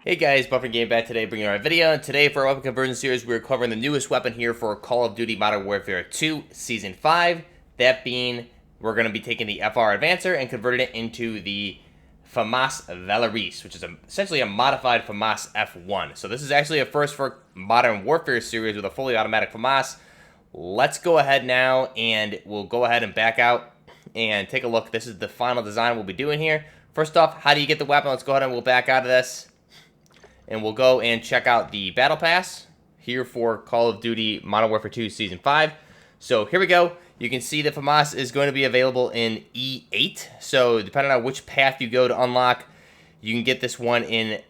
Hey guys, Buffer Game back today, bringing you our video. And today for our weapon conversion series, we're covering the newest weapon here for Call of Duty Modern Warfare 2 Season 5. That being, we're going to be taking the FR Advancer and converting it into the FAMAS Valorise, which is essentially a modified FAMAS F1. So this is actually a first for Modern Warfare series with a fully automatic FAMAS. Let's go ahead now and we'll go ahead and back out and take a look. This is the final design we'll be doing here. First off, how do you get the weapon? Let's go ahead and we'll back out of this. And we'll go and check out the Battle Pass here for Call of Duty Modern Warfare 2 Season 5. So here we go. You can see that FAMAS is going to be available in E8. So depending on which path you go to unlock, you can get this one in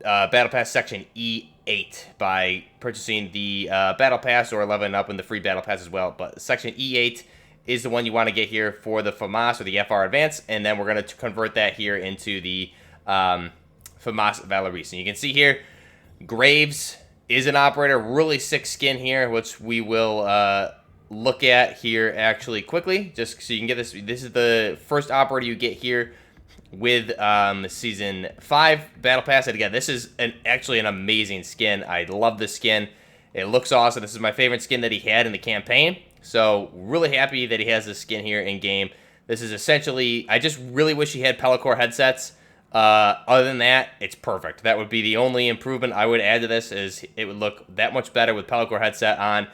Battle Pass Section E8 by purchasing the Battle Pass or leveling up in the free Battle Pass as well. But Section E8 is the one you want to get here for the FAMAS or the FR Advance. And then we're going to convert that here into the FAMAS Valorise. And you can see here, Graves is an operator, really sick skin here, which we will look at here actually quickly, just so you can get this. This is the first operator you get here with Season 5 Battle Pass. And again, this is actually an amazing skin. I love this skin. It looks awesome. This is my favorite skin that he had in the campaign. So really happy that he has this skin here in game. This is essentially, I just really wish he had Pellicore headsets. Other than that, it's perfect. That would be the only improvement I would add to this, is it would look that much better with Pellicore headset on.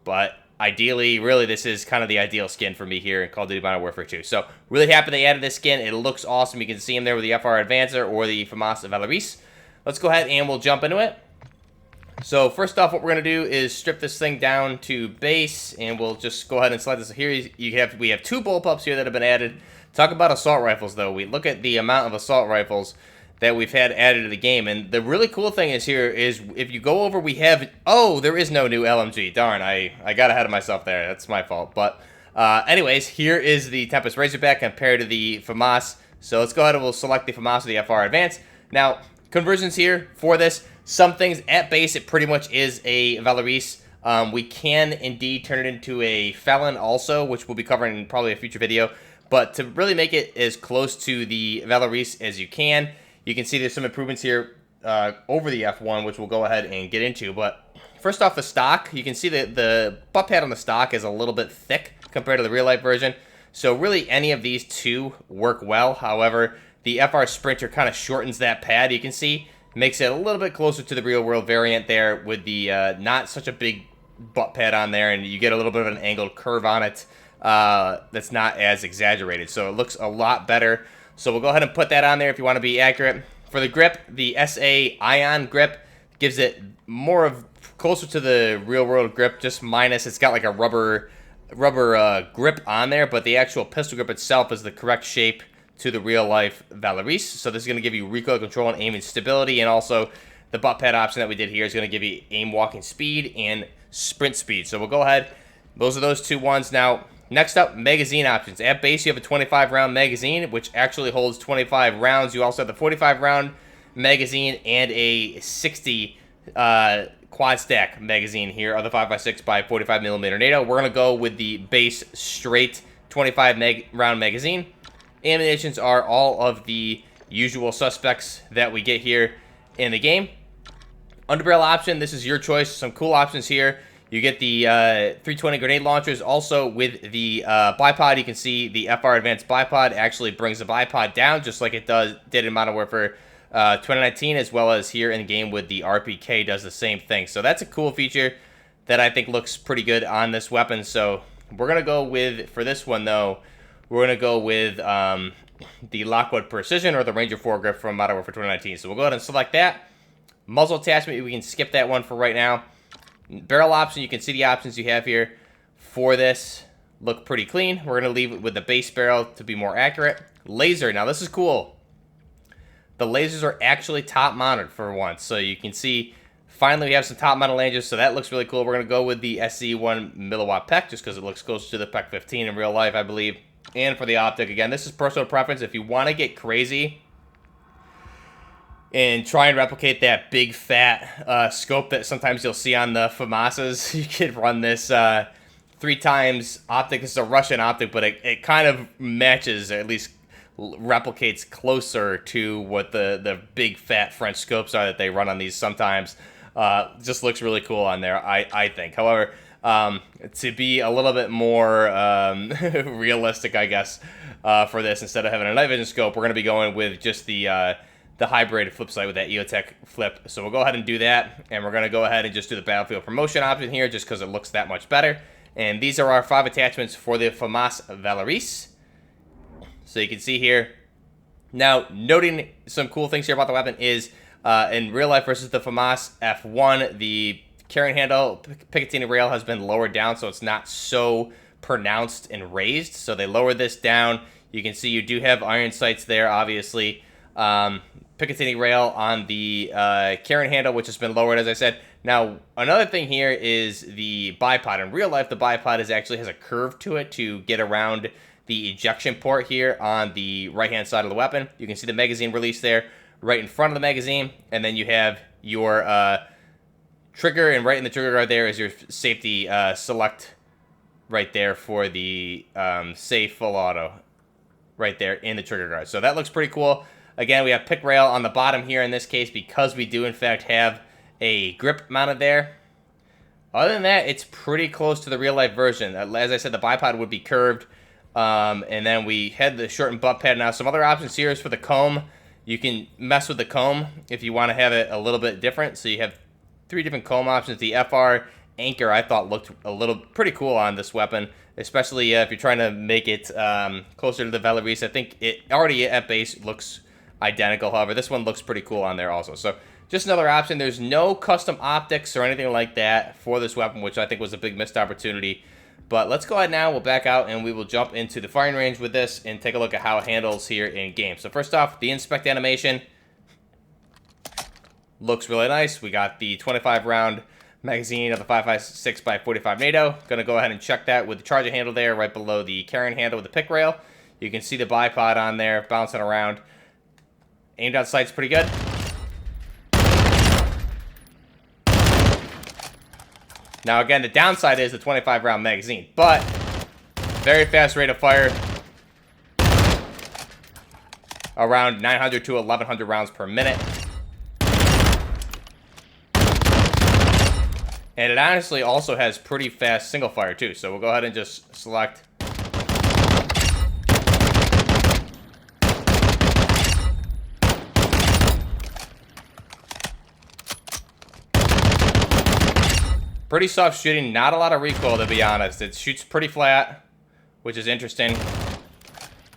But ideally, really, this is kind of the ideal skin for me here in Call of Duty Modern Warfare 2. So really happy they added this skin. It looks awesome. You can see him there with the FR Advancer or the FAMAS Valorise. Let's go ahead and we'll jump into it. So first off, what we're going to do is strip this thing down to base, and we'll just go ahead and select this. Here we have two bullpups here that have been added. Talk about assault rifles, though. We look at the amount of assault rifles that we've had added to the game, and the really cool thing is here is if you go over, we have, oh, there is no new LMG. Darn, I got ahead of myself there. That's my fault. But anyways, here is the Tempest Razorback compared to the FAMAS. So let's go ahead and we'll select the FAMAS or the FR Advance. Now, conversions here for this. Some things at base, it pretty much is a Valorise. We can indeed turn it into a Félin also, which we'll be covering in probably a future video. But to really make it as close to the Valorise as you can see there's some improvements here over the F1, which we'll go ahead and get into. But first off, the stock, you can see that the butt pad on the stock is a little bit thick compared to the real-life version. So really, any of these two work well. However, the FR Sprinter kind of shortens that pad, you can see. Makes it a little bit closer to the real-world variant there with the not such a big butt pad on there, and you get a little bit of an angled curve on it. That's not as exaggerated, so it looks a lot better. So we'll go ahead and put that on there if you want to be accurate. For the grip, the SA Ion grip gives it more of closer to the real world grip, just minus it's got like a rubber grip on there, but the actual pistol grip itself is the correct shape to the real life Valorise. So this is going to give you recoil control and aiming stability, and also the butt pad option that we did here is going to give you aim walking speed and sprint speed. So we'll go ahead. Those are those two ones. Now, next up, magazine options. At base, you have a 25-round magazine, which actually holds 25 rounds. You also have the 45-round magazine and a 60 quad stack magazine here, of the 5.56 by 45mm NATO. We're going to go with the base straight 25-round magazine. Ammunitions are all of the usual suspects that we get here in the game. Underbarrel option, this is your choice. Some cool options here. You get the 320 grenade launchers. Also with the bipod, you can see the FR Advanced bipod actually brings the bipod down just like it did in Modern Warfare 2019, as well as here in game with the RPK does the same thing. So that's a cool feature that I think looks pretty good on this weapon. So we're going to go with, for this one though, we're going to go with the Lockwood Precision or the Ranger foregrip from Modern Warfare 2019. So we'll go ahead and select that. Muzzle attachment, we can skip that one for right now. Barrel option, you can see the options you have here for this look pretty clean. We're going to leave it with the base barrel to be more accurate. Laser, now this is cool. The lasers are actually top mounted for once. So you can see finally we have some top mounted lasers, so that looks really cool. We're going to go with the SC1 milliwatt PEC just because it looks closer to the PEC 15 in real life, I believe. And for the optic, again, this is personal preference. If you want to get crazy and try and replicate that big fat scope that sometimes you'll see on the FAMASs, you could run this 3 times optic. This is a Russian optic, but it kind of matches, or at least replicates closer to what the big fat French scopes are that they run on these sometimes. Just looks really cool on there, I think. However, to be a little bit more realistic, I guess, for this, instead of having a night vision scope, we're going to be going with just the hybrid flip sight with that EOTech flip. So we'll go ahead and do that, and we're going to go ahead and just do the battlefield promotion option here just because it looks that much better. And these are our 5 attachments for the FAMAS Valorise. So you can see here. Now, noting some cool things here about the weapon is, in real life versus the FAMAS F1, the carrying handle Picatinny rail has been lowered down, so it's not so pronounced and raised. So they lowered this down. You can see you do have iron sights there, obviously. Picatinny rail on the carrying handle, which has been lowered, as I said. Now, another thing here is the bipod. In real life, the bipod actually has a curve to it to get around the ejection port here on the right-hand side of the weapon. You can see the magazine release there right in front of the magazine, and then you have your trigger, and right in the trigger guard there is your safety select right there for the safe full auto right there in the trigger guard. So that looks pretty cool. Again, we have pick rail on the bottom here in this case because we do in fact have a grip mounted there. Other than that, it's pretty close to the real life version. As I said, the bipod would be curved, and then we had the shortened butt pad. Now, some other options here is for the comb. You can mess with the comb if you want to have it a little bit different. So you have 3 different comb options. The FR anchor I thought looked a little pretty cool on this weapon, especially if you're trying to make it closer to the Valorise. I think it already at base looks identical. However, this one looks pretty cool on there also. So just another option. There's no custom optics or anything like that for this weapon, which I think was a big missed opportunity. But let's go ahead now. We'll back out and we will jump into the firing range with this and take a look at how it handles here in game. So first off, the inspect animation looks really nice. We got the 25 round magazine of the 5.56x45 NATO. Gonna go ahead and check that with the charging handle there right below the carrying handle with the pick rail. You can see the bipod on there bouncing around. Aimed out sight's pretty good. Now again, the downside is the 25 round magazine, but very fast rate of fire, around 900 to 1100 rounds per minute. And it honestly also has pretty fast single fire too, so we'll go ahead and just select. Pretty soft shooting, not a lot of recoil to be honest. It shoots pretty flat, which is interesting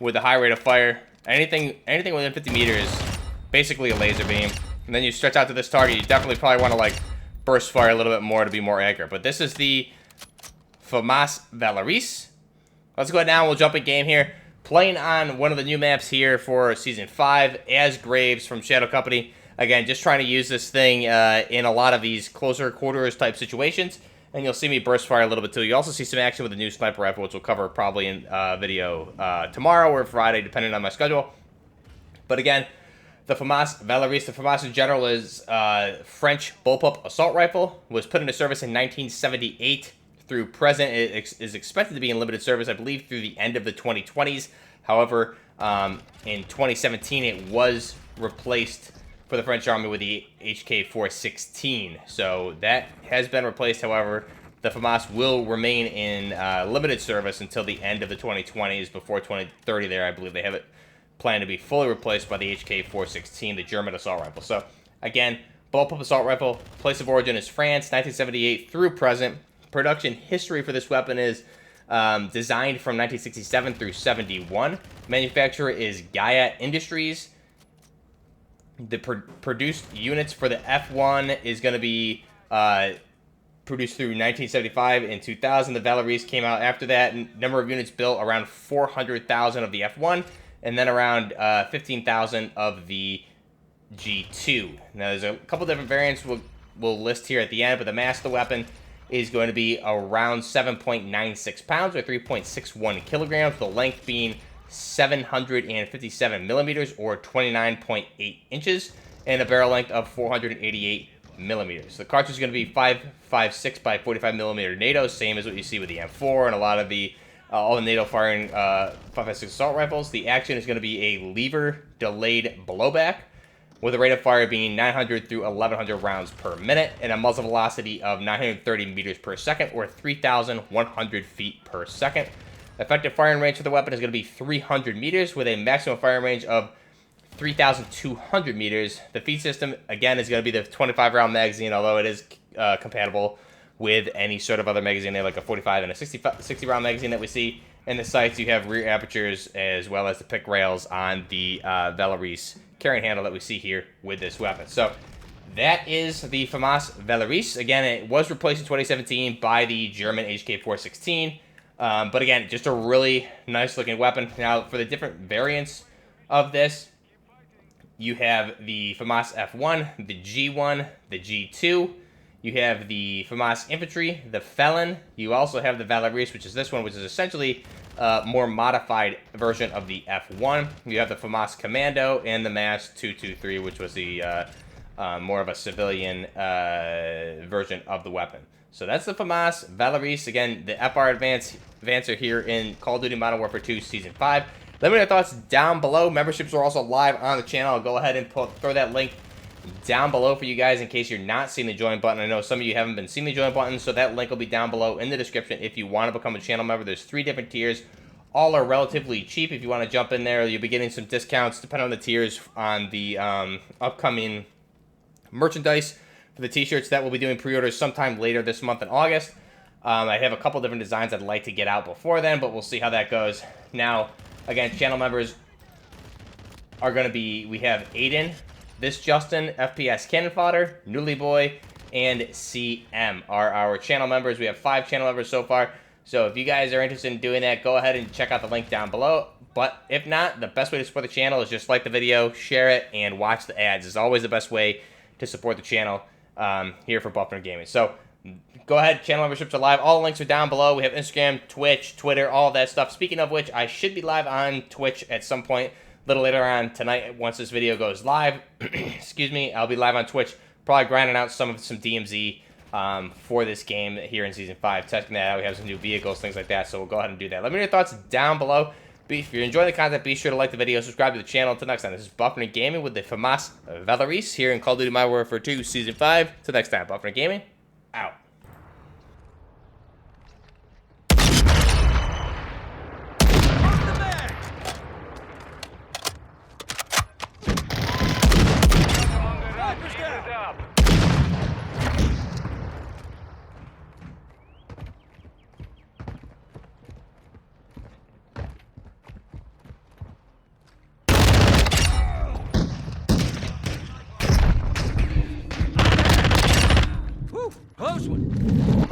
with the high rate of fire. Anything within 50 meters, basically a laser beam. And then you stretch out to this target, you definitely probably want to like burst fire a little bit more to be more accurate. But this is the FAMAS Valorise. Let's go ahead now, we'll jump in game here. Playing on one of the new maps here for Season 5, as Graves from Shadow Company. Again, just trying to use this thing in a lot of these closer quarters type situations. And you'll see me burst fire a little bit too. You also see some action with the new sniper rifle, which we'll cover probably in video tomorrow or Friday, depending on my schedule. But again, the FAMAS Valorise, the FAMAS in general is French bullpup assault rifle. Was put into service in 1978 through present. It is expected to be in limited service, I believe, through the end of the 2020s. However, in 2017, it was replaced for the French Army with the HK416. So that has been replaced. However, the FAMAS will remain in limited service until the end of the 2020s. Before 2030 there, I believe they have it planned to be fully replaced by the HK416, the German assault rifle. So again, bullpup assault rifle, place of origin is France, 1978 through present. Production history for this weapon is designed from 1967 through 71. Manufacturer is Gaia Industries. The produced units for the F1 is going to be produced through 1975 and 2000. The Valorise came out after that. Number of units built around 400,000 of the F1, and then around 15,000 of the G2. Now, there's a couple different variants we'll list here at the end, but the mass of the weapon is going to be around 7.96 pounds or 3.61 kilograms, the length being 757 millimeters or 29.8 inches, and a barrel length of 488 millimeters. The cartridge is going to be 5.56 by 45 millimeter NATO, same as what you see with the M4 and a lot of the all the NATO firing 5.56 assault rifles. The action is going to be a lever delayed blowback, with a rate of fire being 900 through 1100 rounds per minute, and a muzzle velocity of 930 meters per second, or 3,100 feet per second. Effective firing range for the weapon is going to be 300 meters, with a maximum firing range of 3,200 meters. The feed system, again, is going to be the 25-round magazine, although it is compatible with any sort of other magazine, like a 45 and a 60-round magazine that we see. In the sights, you have rear apertures as well as the pick rails on the Valorise carrying handle that we see here with this weapon. So that is the FAMAS Valorise. Again, it was replaced in 2017 by the German HK416. But again, just a really nice looking weapon. Now, for the different variants of this, you have the FAMAS F1, the G1, the G2. You have the FAMAS Infantry, the Félin. You also have the Valorise, which is this one, which is essentially a more modified version of the F1. You have the FAMAS Commando and the MAS 223, which was the more of a civilian version of the weapon. So that's the FAMAS Valorise. Again, the FR Advancer here in Call of Duty Modern Warfare 2 Season 5. Let me know your thoughts down below. Memberships are also live on the channel. I'll go ahead and throw that link down below for you guys in case you're not seeing the join button. I know some of you haven't been seeing the join button, so that link will be down below in the description if you want to become a channel member. There's 3 different tiers. All are relatively cheap. If you want to jump in there, you'll be getting some discounts depending on the tiers on the upcoming merchandise for the t-shirts that we'll be doing pre-orders sometime later this month in August. I have a couple different designs I'd like to get out before then, but we'll see how that goes. Now, again, channel members are going to be, we have Aiden, this Justin, FPS Cannon Fodder, Newly Boy, and CM are our channel members. We have 5 channel members so far. So if you guys are interested in doing that, go ahead and check out the link down below. But if not, the best way to support the channel is just like the video, share it, and watch the ads. It's always the best way to support the channel here for Buffner Gaming. So go ahead, channel memberships are live. All the links are down below. We have Instagram, Twitch, Twitter, all that stuff. Speaking of which, I should be live on Twitch at some point a little later on tonight once this video goes live. Excuse me, I'll be live on Twitch, probably grinding out some DMZ for this game here in Season 5, testing that out. We have some new vehicles, things like that, so we'll go ahead and do that. Let me know your thoughts down below. If you're enjoying the content, be sure to like the video, subscribe to the channel. Until next time, this is Buffner Gaming with the FAMAS Valorise here in Call of Duty Modern Warfare 2 Season 5. Till next time, Buffner Gaming, out. Close one.